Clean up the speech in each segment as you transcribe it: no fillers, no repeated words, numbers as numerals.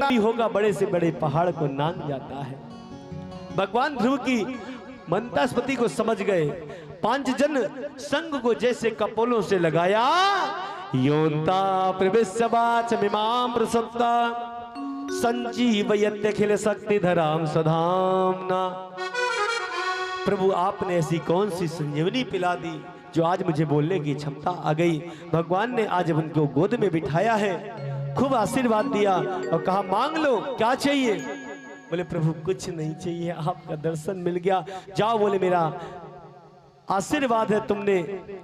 भी होगा बड़े से बड़े पहाड़ को नांग जाता है। भगवान ध्रुव की मंतास्पति को समझ गए। पांच जन संग को जैसे कपोलों से लगाया, योंता प्रविश्यवाच मिमां प्रसन्ता संजीवयत्य खिल शक्ति धराम सधामना। प्रभु आपने ऐसी कौन सी संजीवनी पिला दी जो आज मुझे बोलने की क्षमता आ गई। भगवान ने आज उनको गोद में बिठाया है, खूब आशीर्वाद दिया और कहा मांग लो क्या चाहिए। बोले प्रभु कुछ नहीं चाहिए, आपका दर्शन मिल गया। जाओ, बोले मेरा आशीर्वाद है, तुमने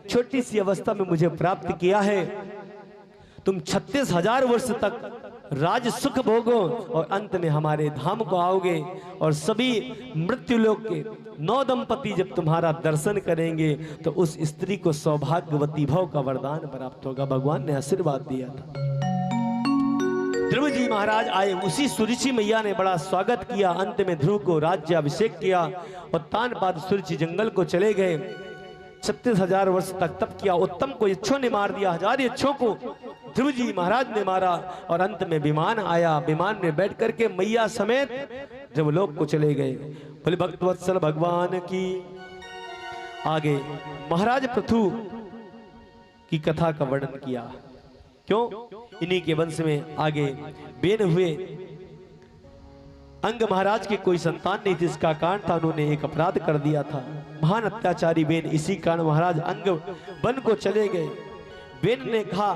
छोटी सी अवस्था में मुझे प्राप्त किया है। तुम 36,000 वर्ष तक राज सुख भोगो और अंत में हमारे धाम को आओगे। और सभी मृत्यु लोक के 9 दंपति जब तुम्हारा दर्शन करेंगे तो उस स्त्री को सौभाग्यवती भव का वरदान प्राप्त होगा। भगवान ने आशीर्वाद दिया था। ध्रुव जी महाराज आए, उसी सुरुचि मैया ने बड़ा स्वागत किया। अंत में ध्रुव को राज्याभिषेक किया और तान बाद सुरुचि जंगल को चले गए। 36,000 वर्ष तक तप किया। उत्तम को यक्षों ने मार दिया, 1000 यक्षों को ध्रुव जी महाराज ने मारा। और अंत में विमान आया, विमान में बैठ करके मैया समेत जब लोक को चले गए। बोले भक्तवत्सल भगवान की। आगे महाराज पृथु की कथा का वर्णन किया। क्यों? इन्हीं के वंश में आगे बेन हुए। अंग महाराज के कोई संतान नहीं थी, इसका कारण था उन्होंने एक अपराध कर दिया था, महान अत्याचारी बेन। इसी कारण महाराज अंग वन को चले गए। बेन ने कहा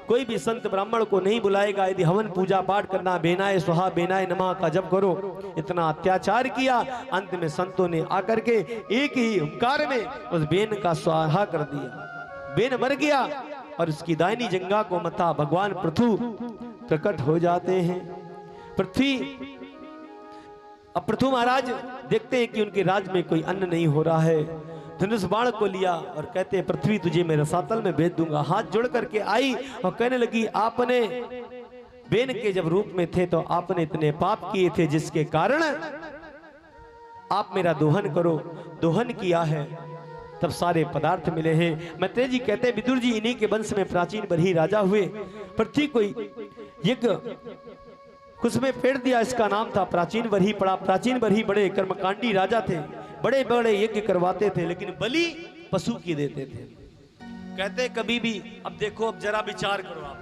कोई भी संत ब्राह्मण को नहीं बुलाएगा, यदि हवन पूजा पाठ करना, बेनाए स्वाहा बेनाए नमः का जप करो। इतना अत्याचार किया। अंत में संतों ने आकर के एक ही हुंकार में उस बेन का स्वाहा कर दिया। बेन मर गया और उसकी दाहिनी जंघा को मथा भगवान पृथु प्रकट हो जाते हैं। पृथु महाराज देखते हैं कि उनके राज में कोई अन्न नहीं हो रहा है। धनुष बाण को लिया और कहते हैं पृथ्वी तुझे मैं रसातल में भेज दूंगा। हाथ जोड़ करके आई और कहने लगी आपने बेन के जब रूप में थे तो आपने इतने पाप किए थे जिसके कारण आप मेरा दोहन करो। दोहन किया है तब सारे पदार्थ मिले हैं। मैत्रेय जी कहते हैं विदुर जी इन्हीं के वंश में प्राचीन बरही राजा हुए। पृथ्वी कोई यज्ञ उसमें फेर दिया, इसका नाम था प्राचीन बरही पड़ा। प्राचीन बरही बड़े कर्मकांडी राजा थे, बड़े बड़े यज्ञ करवाते थे, लेकिन बलि पशु की देते थे। कहते कभी भी अब देखो, अब जरा विचार करो आप,